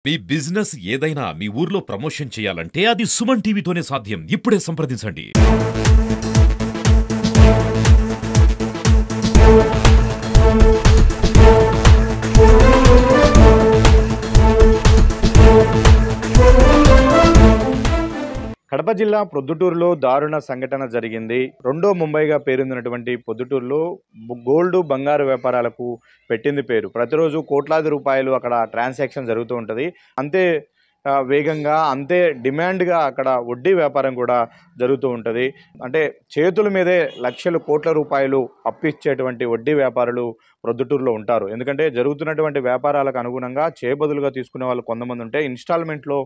మీ business ఏదైనా మీ ఊర్లో promotion చేయాలంటే అది సుమన్ టీవీతోనే సాధ్యం. ఇప్పుడే సంప్రదించండి. కడప జిల్లా ప్రొద్దుటూరులో దారుణ సంఘటన జరిగింది. రెండో ముంబైగా పేరొందినటువంటి ప్రొద్దుటూరులో గోల్డ్, బంగారు వ్యాపారాలకు పెట్టింది పేరు. ప్రతిరోజు కోట్లాది రూపాయలు అక్కడ ట్రాన్సాక్షన్ జరుగుతూ ఉంటది. అంతే వేగంగా, అంతే డిమాండ్‌గా అక్కడ వడ్డీ వ్యాపారం కూడా జరుగుతూ ఉంటది. అంటే చేతుల మీదే లక్షలు, కోట్ల రూపాయలు అప్పిచ్చేటువంటి వడ్డీ వ్యాపారులు ప్రొద్దుటూరులో ఉంటారు. ఎందుకంటే జరుగుతున్నటువంటి వ్యాపారాలకు అనుగుణంగా చేయబదులుగా తీసుకునే వాళ్ళు కొంతమంది ఉంటే, ఇన్‌స్టాల్‌మెంట్‌లో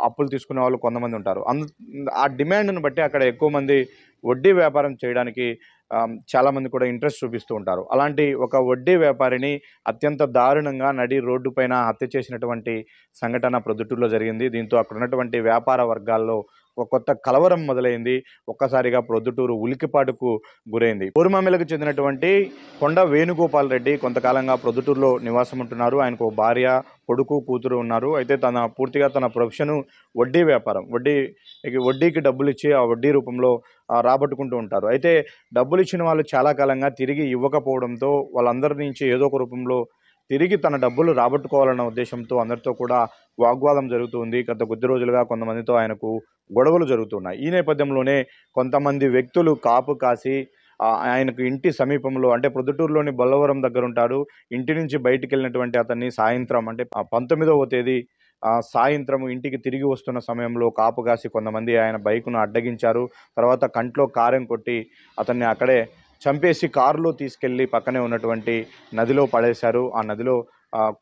అప్పులు తీసుకునే వాళ్ళు కొంతమంది ఉంటారు. ఆ డిమాండ్‌ని బట్టి అక్కడ ఎక్కువ మంది వడ్డీ వ్యాపారం చేయడానికి చాలామంది కూడా ఇంట్రెస్ట్ చూపిస్తూ ఉంటారు. అలాంటి ఒక వడ్డీ వ్యాపారిని అత్యంత దారుణంగా నడి రోడ్డు పైన హత్య చేసినటువంటి సంఘటన ప్రొద్దుటూరులో జరిగింది. దీంతో అక్కడున్నటువంటి వ్యాపార వర్గాల్లో ఒక కొత్త కలవరం మొదలైంది. ఒక్కసారిగా ప్రొద్దుటూరు ఉలికిపాటుకు గురైంది. కోరుమామిలకు చెందినటువంటి కొండ వేణుగోపాల్ రెడ్డి కొంతకాలంగా ప్రొద్దుటూరులో నివాసం ఉంటున్నారు. ఆయనకు భార్య, కొడుకు, కూతురు ఉన్నారు. అయితే పూర్తిగా తన ప్రొఫెషను వడ్డీ వ్యాపారం. వడ్డీకి డబ్బులిచ్చి ఆ వడ్డీ రూపంలో రాబట్టుకుంటూ ఉంటారు. అయితే డబ్బులిచ్చిన వాళ్ళు చాలా కాలంగా తిరిగి ఇవ్వకపోవడంతో వాళ్ళందరి నుంచి ఏదో ఒక రూపంలో తిరిగి తన డబ్బులు రాబట్టుకోవాలన్న ఉద్దేశంతో అందరితో కూడా వాగ్వాదం జరుగుతుంది. గత కొద్ది రోజులుగా కొంతమందితో ఆయనకు గొడవలు జరుగుతున్నాయి. ఈ నేపథ్యంలోనే కొంతమంది వ్యక్తులు కాపు కాసి ఆయనకు ఇంటి సమీపంలో, అంటే ప్రొద్దుటూరులోని బొల్లవరం దగ్గర ఉంటాడు. ఇంటి నుంచి బయటికెళ్ళినటువంటి అతన్ని సాయంత్రం, అంటే 19వ తేదీ సాయంత్రం ఇంటికి తిరిగి వస్తున్న సమయంలో కాపు కాసి కొంతమంది ఆయన బైకును అడ్డగించారు. తర్వాత కంట్లో కారం కొట్టి అతన్ని అక్కడే చంపేసి కారులో తీసుకెళ్లి పక్కనే ఉన్నటువంటి నదిలో పడేశారు. ఆ నదిలో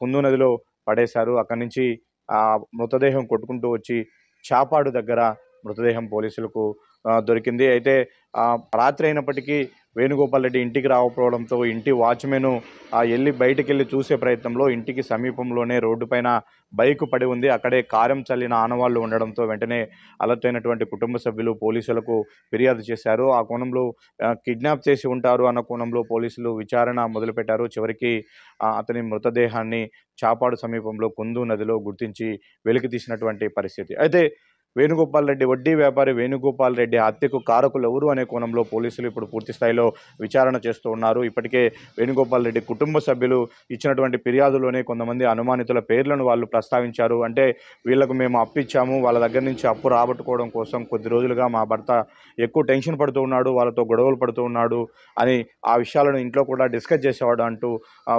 కుందు నదిలో పడేశారు. అక్కడి నుంచి మృతదేహం కొట్టుకుంటూ వచ్చి చాపాడు దగ్గర మృతదేహం పోలీసులకు దొరికింది. అయితే రాత్రి అయినప్పటికీ వేణుగోపాల్ రెడ్డి ఇంటికి రాకపోవడంతో ఇంటి వాచ్మెన్ వెళ్ళి బయటికెళ్ళి చూసే ప్రయత్నంలో ఇంటికి సమీపంలోనే రోడ్డు పైన బైకు పడి ఉంది. అక్కడే కారం చల్లిన ఆనవాళ్లు ఉండడంతో వెంటనే అలర్ట్ అయినటువంటి కుటుంబ సభ్యులు పోలీసులకు ఫిర్యాదు చేశారు. ఆ కోణంలో కిడ్నాప్ చేసి ఉంటారు అన్న కోణంలో పోలీసులు విచారణ మొదలుపెట్టారు. చివరికి అతని మృతదేహాన్ని చాపాడు సమీపంలో కుందు నదిలో గుర్తించి వెలికి తీసినటువంటి పరిస్థితి. అయితే వేణుగోపాల్ రెడ్డి, వడ్డీ వ్యాపారి వేణుగోపాల్ రెడ్డి హత్యకు కారకులు ఎవరు అనే కోణంలో పోలీసులు ఇప్పుడు పూర్తి స్థాయిలో విచారణ చేస్తూ ఉన్నారు. ఇప్పటికే వేణుగోపాల్ రెడ్డి కుటుంబ సభ్యులు ఇచ్చినటువంటి ఫిర్యాదులోనే కొంతమంది అనుమానితుల పేర్లను వాళ్ళు ప్రస్తావించారు. అంటే వీళ్లకు మేము అప్పిచ్చాము, వాళ్ళ దగ్గర నుంచి అప్పు రాబట్టుకోవడం కోసం కొద్ది రోజులుగా మా భర్త ఎక్కువ టెన్షన్ పడుతూ ఉన్నాడు, వాళ్ళతో గొడవలు పడుతూ ఉన్నాడు అని ఆ విషయాలను ఇంట్లో కూడా డిస్కస్ చేసేవాడు అంటూ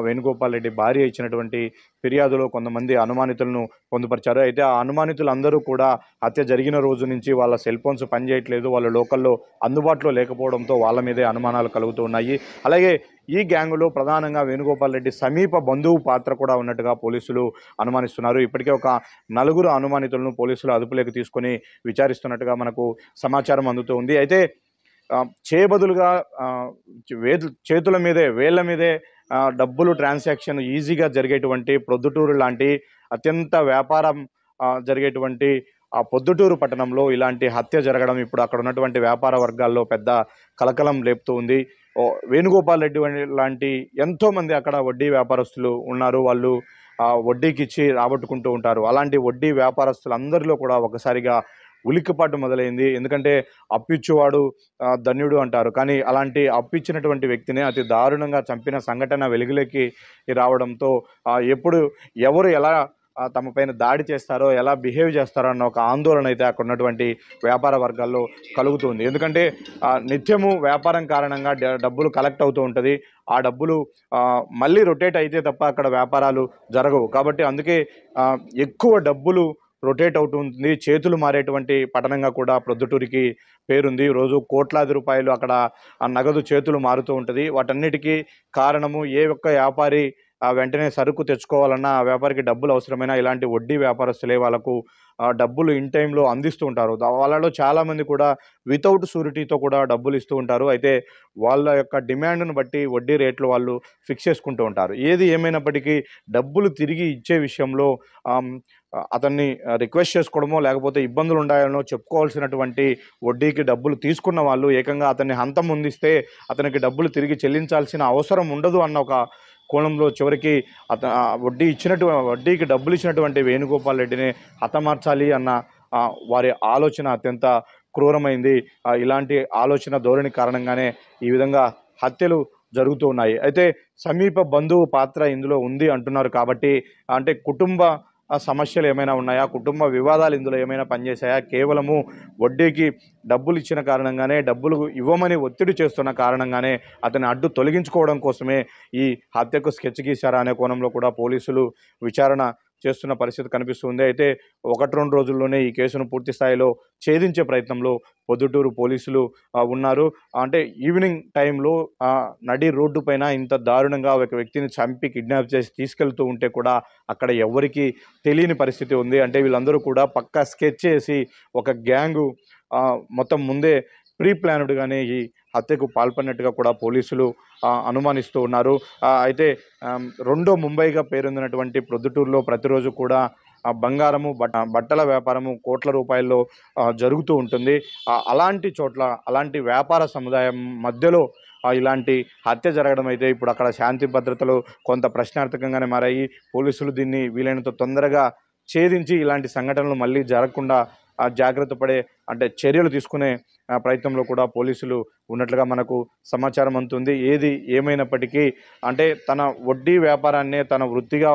వేణుగోపాల్ రెడ్డి భార్య ఇచ్చినటువంటి ఫిర్యాదులో కొంతమంది అనుమానితులను పొందుపరిచారు. అయితే ఆ అనుమానితులందరూ కూడా హత్య జరిగిన రోజు నుంచి వాళ్ళ సెల్ ఫోన్స్ పనిచేయట్లేదు, వాళ్ళు లోకల్లో అందుబాటులో లేకపోవడంతో వాళ్ళ మీదే అనుమానాలు కలుగుతూ ఉన్నాయి. అలాగే ఈ గ్యాంగులో ప్రధానంగా వేణుగోపాల్ రెడ్డి సమీప బంధువు పాత్ర కూడా ఉన్నట్టుగా పోలీసులు అనుమానిస్తున్నారు. ఇప్పటికే ఒక 4 అనుమానితులను పోలీసులు అదుపులోకి తీసుకొని విచారిస్తున్నట్టుగా మనకు సమాచారం అందుతూ ఉంది. అయితే చేయబదులుగా చేతుల మీదే, వేళ్ల మీదే డబ్బులు ట్రాన్సాక్షన్ ఈజీగా జరిగేటువంటి ప్రొద్దుటూరు లాంటి అత్యంత వ్యాపారం జరిగేటువంటి ఆ పొద్దుటూరు పట్టణంలో ఇలాంటి హత్య జరగడం ఇప్పుడు అక్కడ ఉన్నటువంటి వ్యాపార వర్గాల్లో పెద్ద కలకలం లేపుతూ ఉంది. వేణుగోపాల్ రెడ్డి లాంటి ఎంతోమంది అక్కడ వడ్డీ వ్యాపారస్తులు ఉన్నారు. వాళ్ళు వడ్డీకి ఇచ్చి రాబట్టుకుంటూ ఉంటారు. అలాంటి వడ్డీ వ్యాపారస్తులందరిలో కూడా ఒకసారిగా ఉలిక్కిపాటు మొదలైంది. ఎందుకంటే అప్పిచ్చువాడు ధన్యుడు అంటారు. కానీ అలాంటి అప్పిచ్చినటువంటి వ్యక్తిని అతి దారుణంగా చంపిన సంఘటన వెలుగులోకి రావడంతో ఎప్పుడు ఎవరు ఎలా తమ పైన దాడి చేస్తారో, ఎలా బిహేవ్ చేస్తారో అన్న ఒక ఆందోళన అయితే అక్కడ ఉన్నటువంటి వ్యాపార వర్గాల్లో కలుగుతుంది. ఎందుకంటే నిత్యము వ్యాపారం కారణంగా డబ్బులు కలెక్ట్ అవుతూ ఉంటుంది. ఆ డబ్బులు మళ్ళీ రొటేట్ అయితే తప్ప అక్కడ వ్యాపారాలు జరగవు. కాబట్టి అందుకే ఎక్కువ డబ్బులు రొటేట్ అవుతుంది. చేతులు మారేటువంటి పట్టణంగా కూడా ప్రొద్దుటూరికి పేరుంది. రోజు కోట్లాది రూపాయలు అక్కడ నగదు చేతులు మారుతూ ఉంటుంది. వాటన్నిటికీ కారణము ఏ ఒక్క వ్యాపారి వెంటనే సరుకు తెచ్చుకోవాలన్నా ఆ వ్యాపారికి డబ్బులు అవసరమైన ఇలాంటి వడ్డీ వ్యాపారస్తులే వాళ్ళకు డబ్బులు ఇన్ టైంలో అందిస్తూ ఉంటారు. వాళ్ళలో చాలామంది కూడా వితౌట్ షూరిటీతో కూడా డబ్బులు ఇస్తూ ఉంటారు. అయితే వాళ్ళ యొక్క డిమాండ్ను బట్టి వడ్డీ రేట్లు వాళ్ళు ఫిక్స్ చేసుకుంటూ ఉంటారు. ఏది ఏమైనప్పటికీ డబ్బులు తిరిగి ఇచ్చే విషయంలో అతన్ని రిక్వెస్ట్ చేసుకోవడమో లేకపోతే ఇబ్బందులు ఉండాలనో చెప్పుకోవాల్సినటువంటి వడ్డీకి డబ్బులు తీసుకున్న వాళ్ళు ఏకంగా అతన్ని హంతం ముందిస్తే అతనికి డబ్బులు తిరిగి చెల్లించాల్సిన అవసరం ఉండదు అన్న ఒక కోణంలో చివరికి వడ్డీకి డబ్బులు ఇచ్చినటువంటి వేణుగోపాల్ రెడ్డిని హతమార్చాలి అన్న వారి ఆలోచన అత్యంత క్రూరమైంది. ఇలాంటి ఆలోచన ధోరణి కారణంగానే ఈ విధంగా హత్యలు జరుగుతూ ఉన్నాయి. అయితే సమీప బంధువు పాత్ర ఇందులో ఉంది అంటున్నారు కాబట్టి, అంటే కుటుంబ సమస్యలు ఏమైనా ఉన్నాయా, కుటుంబ వివాదాలు ఇందులో ఏమైనా పనిచేశాయా, కేవలము వడ్డీకి డబ్బులు ఇచ్చిన కారణంగానే, డబ్బులు ఇవ్వమని ఒత్తిడి చేస్తున్న కారణంగానే అతని అడ్డు తొలగించుకోవడం కోసమే ఈ హత్యకు స్కెచ్ గీశారా అనే కోణంలో కూడా పోలీసులు విచారణ చేస్తున్న పరిస్థితి కనిపిస్తుంది. అయితే 1-2 రోజుల్లోనే ఈ కేసును పూర్తి స్థాయిలో ఛేదించే ప్రయత్నంలో పొద్దుటూరు పోలీసులు ఉన్నారు. అంటే ఈవినింగ్ టైంలో నడి రోడ్డు పైన ఇంత దారుణంగా ఒక వ్యక్తిని చంపి కిడ్నాప్ చేసి తీసుకెళ్తూ ఉంటే కూడా అక్కడ ఎవరికీ తెలియని పరిస్థితి ఉంది. అంటే వీళ్ళందరూ కూడా పక్కా స్కెచ్ చేసి ఒక గ్యాంగు మొత్తం ముందే ప్రీ ప్లాన్డ్గానే ఈ హత్యకు పాల్పడినట్టుగా కూడా పోలీసులు అనుమానిస్తూ ఉన్నారు. అయితే రెండో ముంబైగా పేరొందినటువంటి ప్రొద్దుటూరులో ప్రతిరోజు కూడా బంగారము బట్టల వ్యాపారము కోట్ల రూపాయల్లో జరుగుతూ ఉంటుంది. అలాంటి చోట్ల అలాంటి వ్యాపార సముదాయం మధ్యలో ఇలాంటి హత్య జరగడం అయితే ఇప్పుడు అక్కడ శాంతి భద్రతలు కొంత ప్రశ్నార్థకంగానే మారాయి. పోలీసులు దీన్ని వీలైనంత తొందరగా ఛేదించి ఇలాంటి సంఘటనలు మళ్ళీ జరగకుండా జాగ్రత్త పడే చర్యలు తీసుకునే ప్రయత్నంలో కూడా పోలీసులు ఉన్నట్లుగా మనకు సమాచారం అందుతుంది. ఏది ఏమైనప్పటికీ తన వడ్డీ వ్యాపారాన్నే తన వృత్తిగా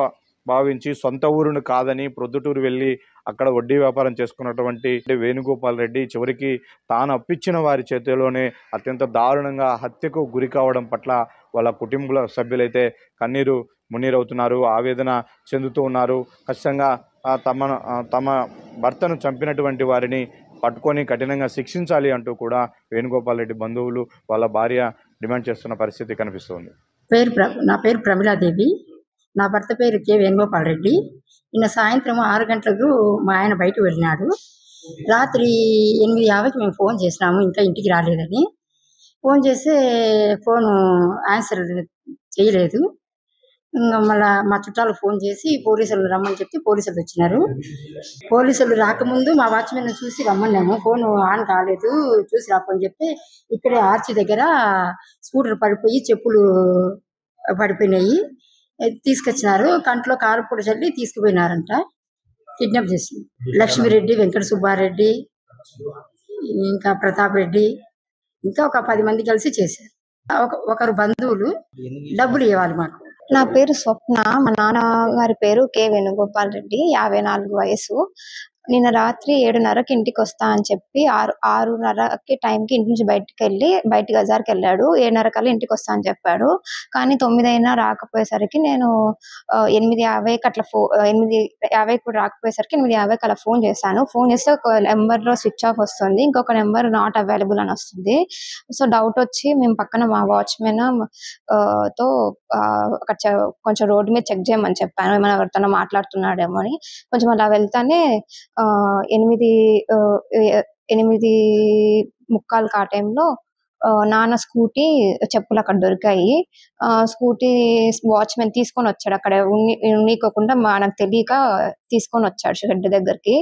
భావించి సొంత ఊరును కాదని ప్రొద్దుటూరు వెళ్ళి అక్కడ వడ్డీ వ్యాపారం చేసుకున్నటువంటి వేణుగోపాల్ రెడ్డి చివరికి తాను అప్పించిన వారి చేతిలోనే అత్యంత దారుణంగా హత్యకు గురి కావడం పట్ల వాళ్ళ కుటుంబ సభ్యులైతే కన్నీరు మున్నీరవుతున్నారు, ఆవేదన చెందుతూ ఉన్నారు. ఖచ్చితంగా తమ భర్తను చంపినటువంటి వారిని పట్టుకొని కఠినంగా శిక్షించాలి అంటూ కూడా వేణుగోపాల్ రెడ్డి బంధువులు వాళ్ళ భార్య డిమాండ్ చేస్తున్న పరిస్థితి కనిపిస్తుంది. నా పేరు ప్రమిళాదేవి. నా భర్త పేరు కె వేణుగోపాల్ రెడ్డి. నిన్న సాయంత్రం 6 గంటలకు మా ఆయన బయటకు వెళ్ళినాడు. రాత్రి 8:50కి మేము ఫోన్ చేసినాము, ఇంకా ఇంటికి రాలేదని. ఫోన్ చేస్తే ఫోను ఆన్సర్ చేయలేదు. ఇంకా మళ్ళీ మా చుట్టాలకు ఫోన్ చేసి పోలీసులు రమ్మని చెప్పి పోలీసులు వచ్చినారు. పోలీసులు రాకముందు మా వాచ్మెన్ చూసి రమ్మన్నాము. ఫోన్ ఆన్ కాలేదు, చూసి రాపని చెప్తే ఇక్కడే ఆర్చి దగ్గర స్కూటర్ పడిపోయి చెప్పులు పడిపోయినాయి, తీసుకొచ్చినారు. కంట్లో కారపొడి చల్లి తీసుకుపోయినారంట. కిడ్నాప్ చేసి లక్ష్మిరెడ్డి, వెంకట సుబ్బారెడ్డి, ఇంకా ప్రతాప్ రెడ్డి, ఇంకా ఒక 10 మంది కలిసి చేశారు. ఒకరు బంధువులు డబ్బులు ఇవ్వాలి మాకు. నా పేరు స్వప్న. మా నాన్న గారి పేరు కె వేణుగోపాల్ రెడ్డి, 54 వయసు. నిన్న రాత్రి 7:30కి ఇంటికి వస్తా అని చెప్పి 6:30కి టైంకి ఇంటి నుంచి బయట బజార్కి వెళ్ళాడు. 7:30 కల్లా ఇంటికి వస్తా అని చెప్పాడు. కానీ 9 అయినా రాకపోయేసరికి నేను 8:50కి అట్లా 8:50 కూడా రాకపోయేసరికి 8:50కి అలా ఫోన్ చేశాను. ఫోన్ చేస్తే ఒక నెంబర్లో స్విచ్ ఆఫ్ వస్తుంది, ఇంకొక నెంబర్ నాట్ అవైలబుల్ అని వస్తుంది. సో డౌట్ వచ్చి మేము పక్కన మా వాచ్మెన్ తో కొంచెం రోడ్డు మీద చెక్ చేయమని చెప్పాను, ఏమైనా ఎవరితోనో మాట్లాడుతున్నాడేమో అని. కొంచెం అలా వెళ్తానే 8:45 ఆ టైంలో నాన్న స్కూటీ చెప్పులు అక్కడ దొరికాయి. స్కూటీ వాచ్మెన్ తీసుకొని వచ్చాడు, అక్కడ ఉన్నీకోకుండా మనకు తెలియక తీసుకొని వచ్చాడు షెడ్ దగ్గరికి.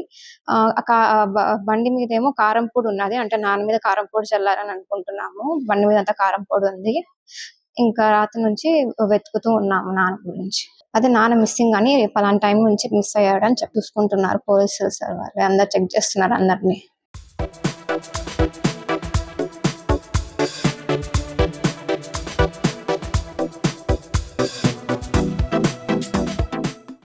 బండి మీద ఏమో కారం పొడి ఉన్నది, నాన్న మీద కారం పొడి చల్లారని అనుకుంటున్నాము. బండి మీద అంతా కారం పొడి ఉంది. ఇంకా రాత్రి నుంచి వెతుకుతూ ఉన్నాము నాన్న గురించి. అదే నాన్న మిస్సింగ్ అని పలానా టైం నుంచి మిస్ అయ్యాడని చూసుకుంటున్నారు పోలీసులు. సార్ వాళ్ళు అందరు చెక్ చేస్తున్నారు అందరినీ.